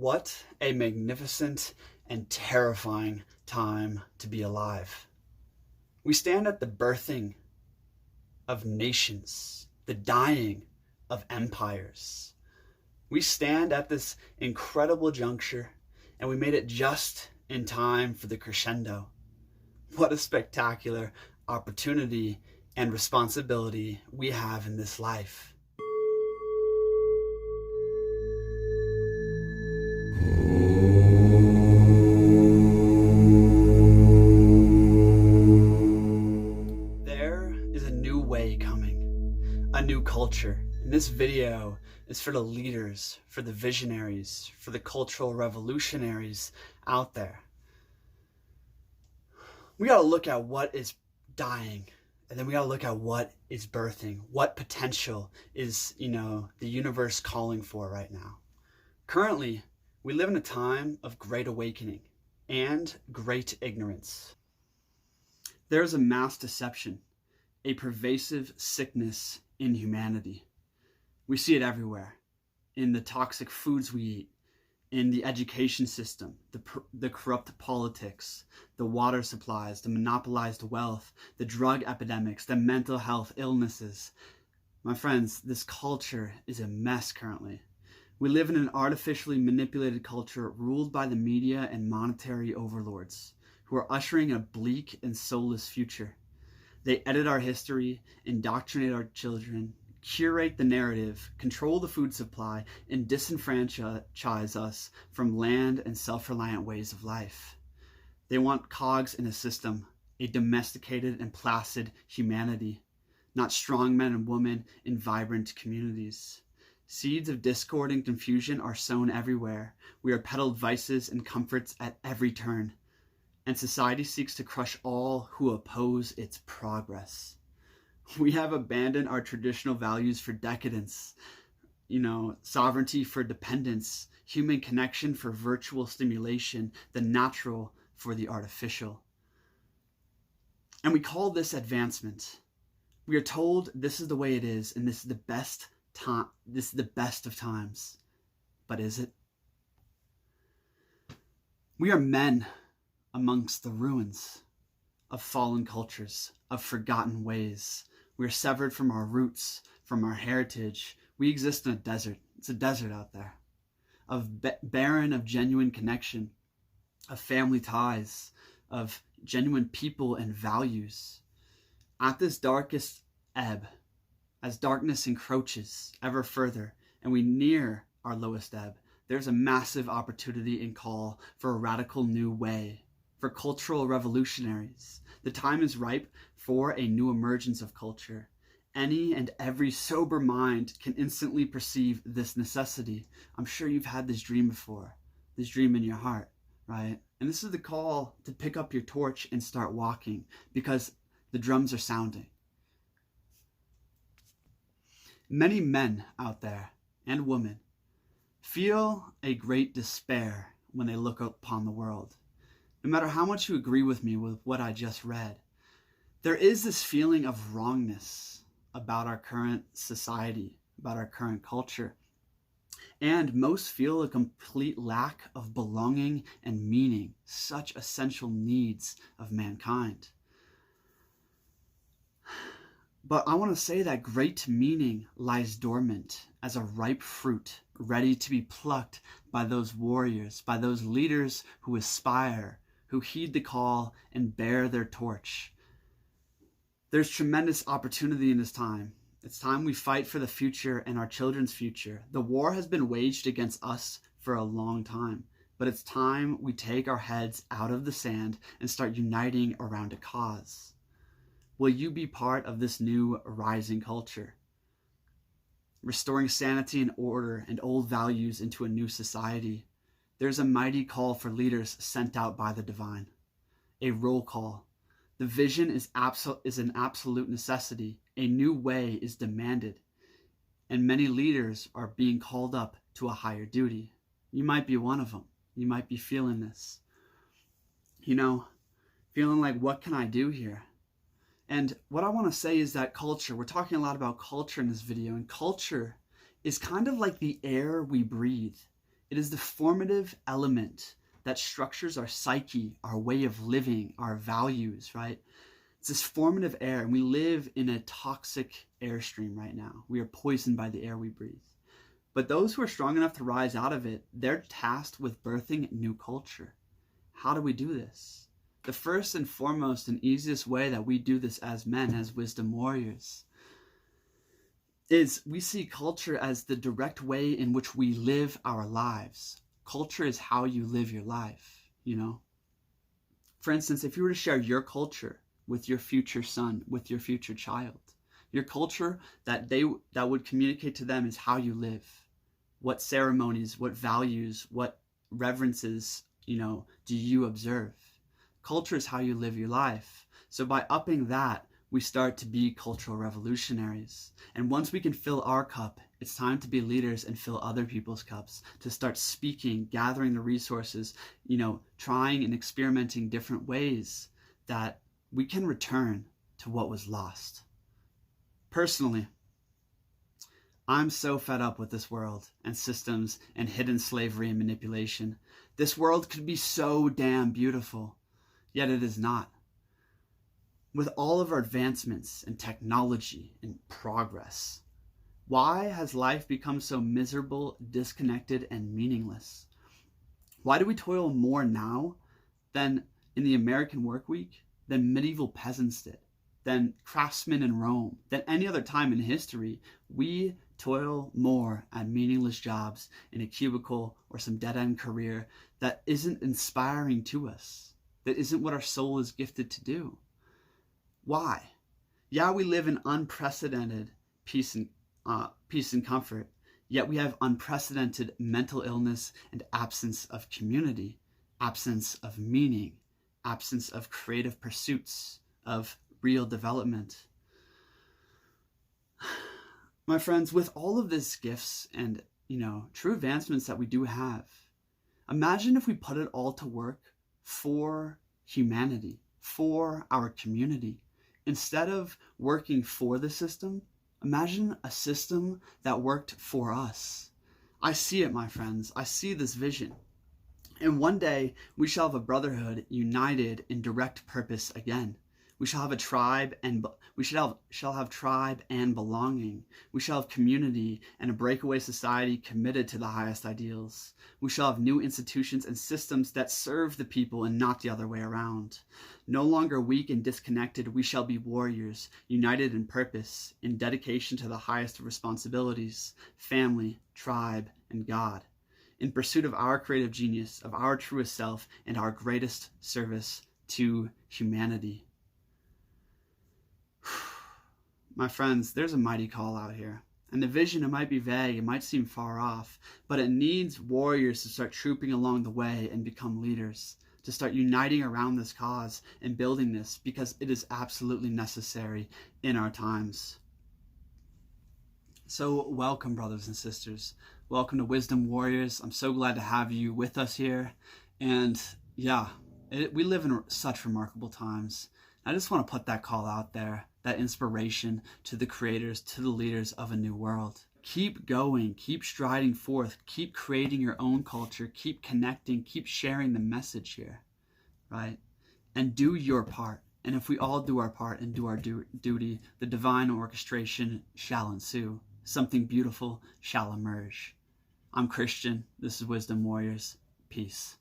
What a magnificent and terrifying time to be alive. We stand at the birthing of nations, the dying of empires. We stand at this incredible juncture, and we made it just in time for the crescendo. What a spectacular opportunity and responsibility we have in this life. There is a new way coming, a new culture. And this video is for the leaders, for the visionaries, for the cultural revolutionaries out there. We got to look at what is dying, and then we got to look at what is birthing, what potential is, the universe calling for right now. Currently, we live in a time of great awakening and great ignorance. There is a mass deception, a pervasive sickness in humanity. We see it everywhere, in the toxic foods we eat, in the education system, the corrupt politics, the water supplies, the monopolized wealth, the drug epidemics, the mental health illnesses. My friends, this culture is a mess currently. We live in an artificially manipulated culture ruled by the media and monetary overlords who are ushering a bleak and soulless future. They edit our history, indoctrinate our children, curate the narrative, control the food supply, and disenfranchise us from land and self-reliant ways of life. They want cogs in a system, a domesticated and placid humanity, not strong men and women in vibrant communities. Seeds of discord and confusion are sown everywhere. We are peddled vices and comforts at every turn, and society seeks to crush all who oppose its progress. We have abandoned our traditional values for decadence, sovereignty for dependence, human connection for virtual stimulation, the natural for the artificial. And we call this advancement. We are told this is the way it is, and this is the best time. This is the best of times. But is it? We are men amongst the ruins of fallen cultures, of forgotten ways. We're severed from our roots, from our heritage. We exist in a desert. It's a desert out there, barren of genuine connection, of family ties, of genuine people and values. At this darkest ebb, as darkness encroaches ever further and we near our lowest ebb, there's a massive opportunity and call for a radical new way, for cultural revolutionaries. The time is ripe for a new emergence of culture. Any and every sober mind can instantly perceive this necessity. I'm sure you've had this dream before, this dream in your heart, right? And this is the call to pick up your torch and start walking, because the drums are sounding. Many men out there and women feel a great despair when they look upon the world. No matter how much you agree with me with what I just read, there is this feeling of wrongness about our current society, about our current culture. And most feel a complete lack of belonging and meaning, such essential needs of mankind. But I want to say that great meaning lies dormant as a ripe fruit, ready to be plucked by those warriors, by those leaders who aspire, who heed the call and bear their torch. There's tremendous opportunity in this time. It's time we fight for the future and our children's future. The war has been waged against us for a long time, but it's time we take our heads out of the sand and start uniting around a cause. Will you be part of this new rising culture? Restoring sanity and order and old values into a new society. There's a mighty call for leaders sent out by the divine. A roll call. The vision is an absolute necessity. A new way is demanded. And many leaders are being called up to a higher duty. You might be one of them. You might be feeling this. Feeling like, what can I do here? And what I want to say is that culture, we're talking a lot about culture in this video, and culture is kind of like the air we breathe. It is the formative element that structures our psyche, our way of living, our values, right? It's this formative air, and we live in a toxic airstream right now. We are poisoned by the air we breathe. But those who are strong enough to rise out of it, they're tasked with birthing new culture. How do we do this? The first and foremost and easiest way that we do this as men, as wisdom warriors, is we see culture as the direct way in which we live our lives. Culture is how you live your life, you know? For instance, if you were to share your culture with your future son, with your future child, your culture that would communicate to them is how you live, what ceremonies, what values, what reverences, do you observe? Culture is how you live your life. So by upping that, we start to be cultural revolutionaries. And once we can fill our cup, it's time to be leaders and fill other people's cups, to start speaking, gathering the resources, trying and experimenting different ways that we can return to what was lost. Personally, I'm so fed up with this world and systems and hidden slavery and manipulation. This world could be so damn beautiful, yet it is not. With all of our advancements in technology and progress, why has life become so miserable, disconnected, and meaningless? Why do we toil more now than in the American work week, than medieval peasants did, than craftsmen in Rome, than any other time in history? We toil more at meaningless jobs in a cubicle or some dead-end career that isn't inspiring to us, that isn't what our soul is gifted to do. Why? Yeah, we live in unprecedented peace and comfort, yet we have unprecedented mental illness and absence of community, absence of meaning, absence of creative pursuits, of real development. My friends, with all of these gifts and, true advancements that we do have, imagine if we put it all to work for humanity, for our community. Instead of working for the system, imagine a system that worked for us. I see it, my friends. I see this vision. And one day, we shall have a brotherhood united in direct purpose again. We shall have a tribe, and we shall have tribe and belonging. We shall have community and a breakaway society committed to the highest ideals. We shall have new institutions and systems that serve the people and not the other way around. No longer weak and disconnected, we shall be warriors, united in purpose, in dedication to the highest of responsibilities, family, tribe, and God, in pursuit of our creative genius, of our truest self, and our greatest service to humanity. My friends, there's a mighty call out here. And the vision, it might be vague, it might seem far off, but it needs warriors to start trooping along the way and become leaders, to start uniting around this cause and building this, because it is absolutely necessary in our times. So welcome, brothers and sisters. Welcome to Wisdom Warriors. I'm so glad to have you with us here. And yeah, we live in such remarkable times. I just want to put that call out there, that inspiration to the creators, to the leaders of a new world. Keep going, keep striding forth, keep creating your own culture, keep connecting, keep sharing the message here, right? And do your part. And if we all do our part and do our duty, the divine orchestration shall ensue. Something beautiful shall emerge. I'm Christian. This is Wisdom Warriors. Peace.